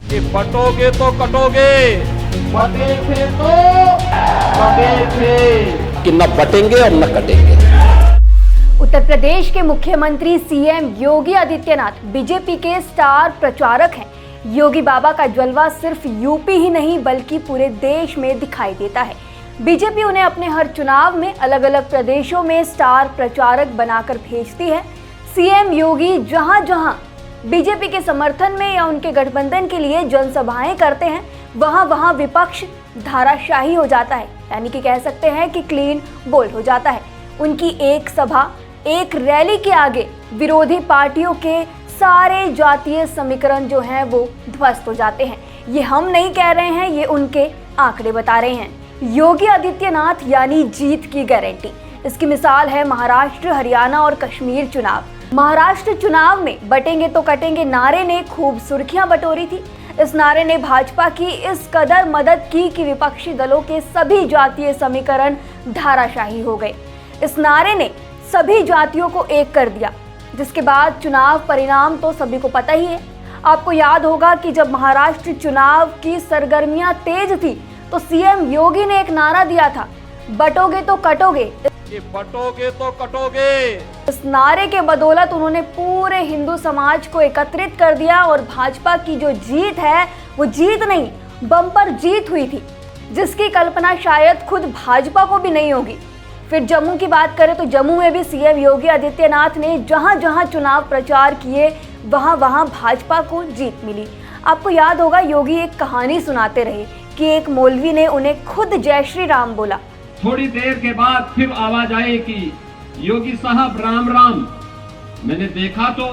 कि बटोगे तो कटोगे, बटे थे तो कटे थे, कि न बटेंगे और न कटेंगे। उत्तर प्रदेश के मुख्यमंत्री सीएम योगी आदित्यनाथ बीजेपी के स्टार प्रचारक हैं। योगी बाबा का जलवा सिर्फ यूपी ही नहीं बल्कि पूरे देश में दिखाई देता है। बीजेपी उन्हें अपने हर चुनाव में अलग अलग प्रदेशों में स्टार प्रचारक बनाकर भेजती है। सीएम योगी जहां जहां बीजेपी के समर्थन में या उनके गठबंधन के लिए जनसभाएं करते हैं, वहां वहां विपक्ष धाराशाही हो जाता है, यानी कि कह सकते हैं कि क्लीन बोल्ड हो जाता है। उनकी एक सभा, एक रैली के आगे विरोधी पार्टियों के सारे जातीय समीकरण जो हैं वो ध्वस्त हो जाते हैं। ये हम नहीं कह रहे हैं, ये उनके आंकड़े बता रहे हैं। योगी आदित्यनाथ यानी जीत की गारंटी। इसकी मिसाल है महाराष्ट्र, हरियाणा और कश्मीर चुनाव। महाराष्ट्र चुनाव में बटेंगे तो कटेंगे नारे ने खूब सुर्खियां बटोरी थी। इस नारे ने भाजपा की इस कदर मदद की कि विपक्षी दलों के सभी जातीय समीकरण धाराशाही हो गए। इस नारे ने सभी जातियों को एक कर दिया, जिसके बाद चुनाव परिणाम तो सभी को पता ही है। आपको याद होगा कि जब महाराष्ट्र चुनाव की सरगर्मियां तेज थी तो सीएम योगी ने एक नारा दिया था, बटोगे तो कटोगे, कि बटोगे तो कटोगे। इस नारे के बदौलत उन्होंने पूरे हिंदू समाज को एकत्रित कर दिया और भाजपा की जो जीत है वो जीत नहीं, बम्पर जीत हुई थी, जिसकी कल्पना शायद खुद भाजपा को भी नहीं होगी। फिर जम्मू की बात करें तो जम्मू में भी सीएम योगी आदित्यनाथ ने जहां जहां चुनाव प्रचार किए वहां वहां भाजपा को जीत मिली। आपको याद होगा योगी एक कहानी सुनाते रहे कि एक मौलवी ने उन्हें खुद जय श्री राम बोला। थोड़ी देर के बाद फिर आवाज आई कि योगी साहब राम राम। मैंने देखा तो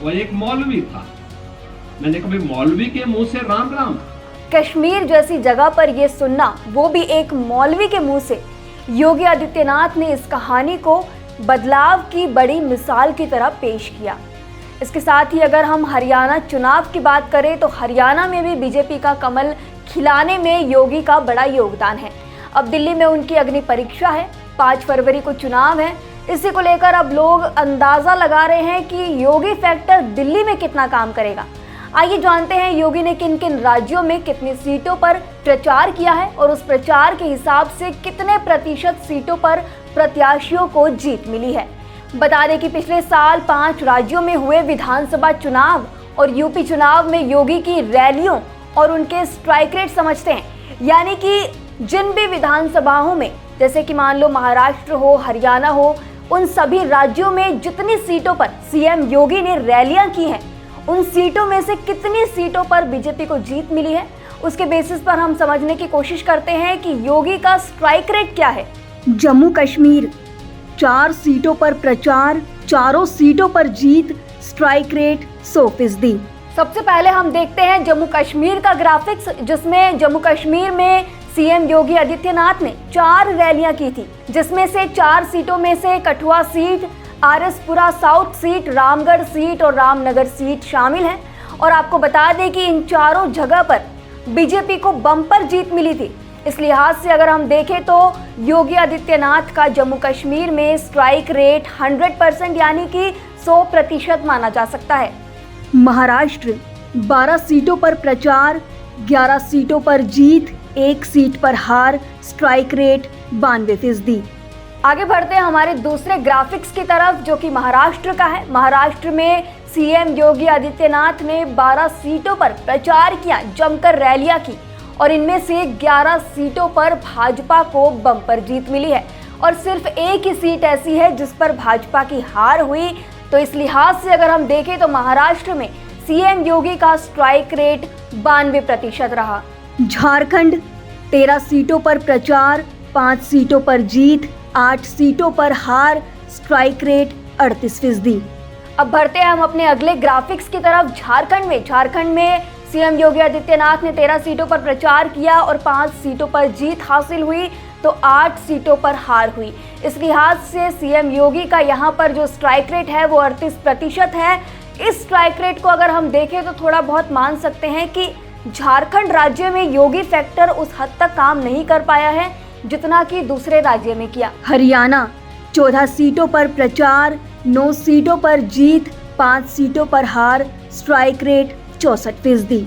वो एक मौलवी था। मैंने कभी मौलवी के मुंह से राम राम। कश्मीर जैसी जगह पर यह सुनना, वो भी एक मौलवी के मुंह से। योगी आदित्यनाथ ने इस कहानी को बदलाव की बड़ी मिसाल की तरह पेश किया। इसके साथ ही अगर हम हरियाणा चुनाव की बात करें तो हरियाणा में भी बीजेपी का कमल खिलाने में योगी का बड़ा योगदान है। अब दिल्ली में उनकी अग्नि परीक्षा है, 5 फरवरी को चुनाव है। इसी को लेकर अब लोग अंदाजा लगा रहे हैं कि योगी फैक्टर दिल्ली में कितना काम करेगा। आइए जानते हैं योगी ने किन किन राज्यों में कितनी सीटों पर प्रचार किया है और उस प्रचार के हिसाब से कितने प्रतिशत सीटों पर प्रत्याशियों को जीत मिली है। बता दें कि पिछले साल 5 राज्यों में हुए विधानसभा चुनाव और यूपी चुनाव में योगी की रैलियों और उनके स्ट्राइक रेट समझते हैं, यानी कि जिन भी विधानसभाओं में, जैसे कि मान लो महाराष्ट्र हो, हरियाणा हो, उन सभी राज्यों में जितनी सीटों पर सीएम योगी ने रैलियां की हैं, उन सीटों में से कितनी सीटों पर बीजेपी को जीत मिली है, उसके बेसिस पर हम समझने की कोशिश करते हैं कि योगी का स्ट्राइक रेट क्या है। जम्मू कश्मीर 4 सीटों पर प्रचार, 4 सीटों पर जीत, स्ट्राइक रेट 100%। सबसे पहले हम देखते हैं जम्मू कश्मीर का ग्राफिक्स, जिसमें जम्मू कश्मीर में सीएम योगी आदित्यनाथ ने 4 रैलियां की थी, जिसमें से 4 सीटों में से Kathua seat, RS Pura south seat, Ramgarh seat और रामनगर सीट शामिल हैं। और आपको बता दें कि इन चारों जगह पर बीजेपी को बम्पर जीत मिली थी। इस लिहाज से अगर हम देखें तो योगी आदित्यनाथ का जम्मू कश्मीर में स्ट्राइक रेट 100% यानी कि 100% माना जा सकता है। महाराष्ट्र 12 सीटों पर प्रचार, 11 सीटों पर जीत, 1 सीट पर हार, स्ट्राइक रेट 92%। आगे बढ़ते हैं हमारे दूसरे ग्राफिक्स की तरफ, जो कि महाराष्ट्र का है। महाराष्ट्र में सीएम योगी आदित्यनाथ ने 12 सीटों पर प्रचार किया, जमकर रैलियां की और इनमें से 11 सीटों पर भाजपा को बम्पर जीत मिली है और सिर्फ 1 ही सीट ऐसी है जिस पर भाजपा की हार हुई। तो इस लिहाज से अगर हम देखें तो महाराष्ट्र में सीएम योगी का स्ट्राइक रेट 92% रहा। झारखंड 13 सीटों पर प्रचार, 5 सीटों पर जीत, 8 सीटों पर हार, स्ट्राइक रेट 38%। अब बढ़ते हैं हम अपने अगले ग्राफिक्स की तरफ। झारखंड में सीएम योगी आदित्यनाथ ने 13 सीटों पर प्रचार किया और 5 सीटों पर जीत हासिल हुई, तो 8 सीटों पर हार हुई। इस लिहाज से सीएम योगी का यहाँ पर जो स्ट्राइक रेट है वो 38% है। इस स्ट्राइक रेट को अगर हम देखें तो थोड़ा बहुत मान सकते हैं कि झारखंड राज्य में योगी फैक्टर उस हद तक काम नहीं कर पाया है जितना कि दूसरे राज्य में किया। हरियाणा 14 सीटों पर प्रचार, 9 सीटों पर जीत, 5 सीटों पर हार, स्ट्राइक रेट 64%।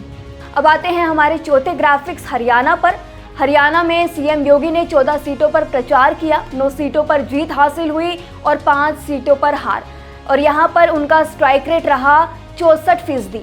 अब आते हैं हमारे चौथे ग्राफिक्स हरियाणा पर। हरियाणा में सीएम योगी ने 14 सीटों पर प्रचार किया, 9 सीटों पर जीत हासिल हुई और 5 सीटों पर हार, और यहाँ पर उनका स्ट्राइक रेट रहा 64%।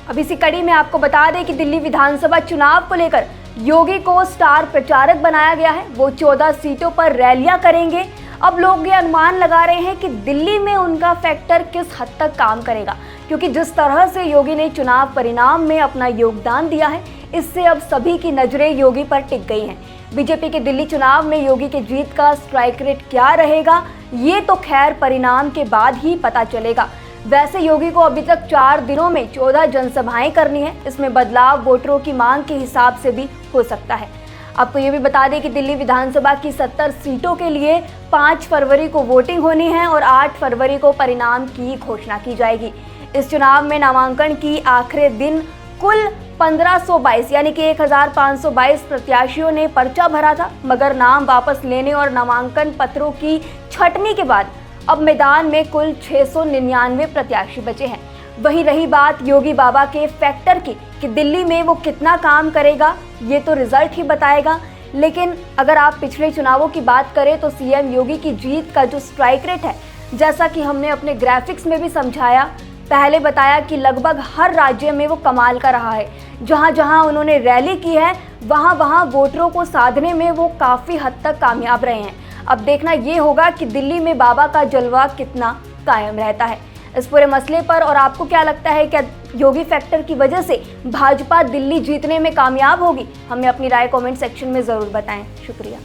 अब इसी कड़ी में आपको बता दें कि दिल्ली विधानसभा चुनाव को लेकर योगी को स्टार प्रचारक बनाया गया है। वो 14 सीटों पर रैलियां करेंगे। अब लोग ये अनुमान लगा रहे हैं कि दिल्ली में उनका फैक्टर किस हद तक काम करेगा, क्योंकि जिस तरह से योगी ने चुनाव परिणाम में अपना योगदान दिया है, इससे अब सभी की नजरें योगी पर टिक गई हैं। बीजेपी के दिल्ली चुनाव में योगी के जीत का स्ट्राइक रेट क्या रहेगा, ये तो खैर परिणाम के बाद ही पता चलेगा। वैसे योगी को अभी तक 4 दिनों में 14 जनसभाएं करनी है। इसमें बदलाव वोटरों की मांग के हिसाब से भी हो सकता है। आपको ये भी बता दें कि दिल्ली विधानसभा की 70 सीटों के लिए 5 फरवरी को वोटिंग होनी है और 8 फरवरी को परिणाम की घोषणा की जाएगी। इस चुनाव में नामांकन की आखिरी दिन कुल 1522 यानी कि 1522 प्रत्याशियों ने पर्चा भरा था, मगर नाम वापस लेने और नामांकन पत्रों की छंटनी के बाद अब मैदान में कुल 699 प्रत्याशी बचे हैं। वहीं रही बात योगी बाबा के फैक्टर की कि दिल्ली में वो कितना काम करेगा, ये तो रिजल्ट ही बताएगा। लेकिन अगर आप पिछले चुनावों की बात करें तो सीएम योगी की जीत का जो स्ट्राइक रेट है, जैसा कि हमने अपने ग्राफिक्स में भी समझाया, पहले बताया कि लगभग हर राज्य में वो कमाल का रहा है। जहां जहां उन्होंने रैली की है, वहां वहां वोटरों को साधने में वो काफ़ी हद तक कामयाब रहे हैं। अब देखना ये होगा कि दिल्ली में बाबा का जलवा कितना कायम रहता है। इस पूरे मसले पर और आपको क्या लगता है, क्या योगी फैक्टर की वजह से भाजपा दिल्ली जीतने में कामयाब होगी? हमें अपनी राय कमेंट सेक्शन में ज़रूर बताएं। शुक्रिया।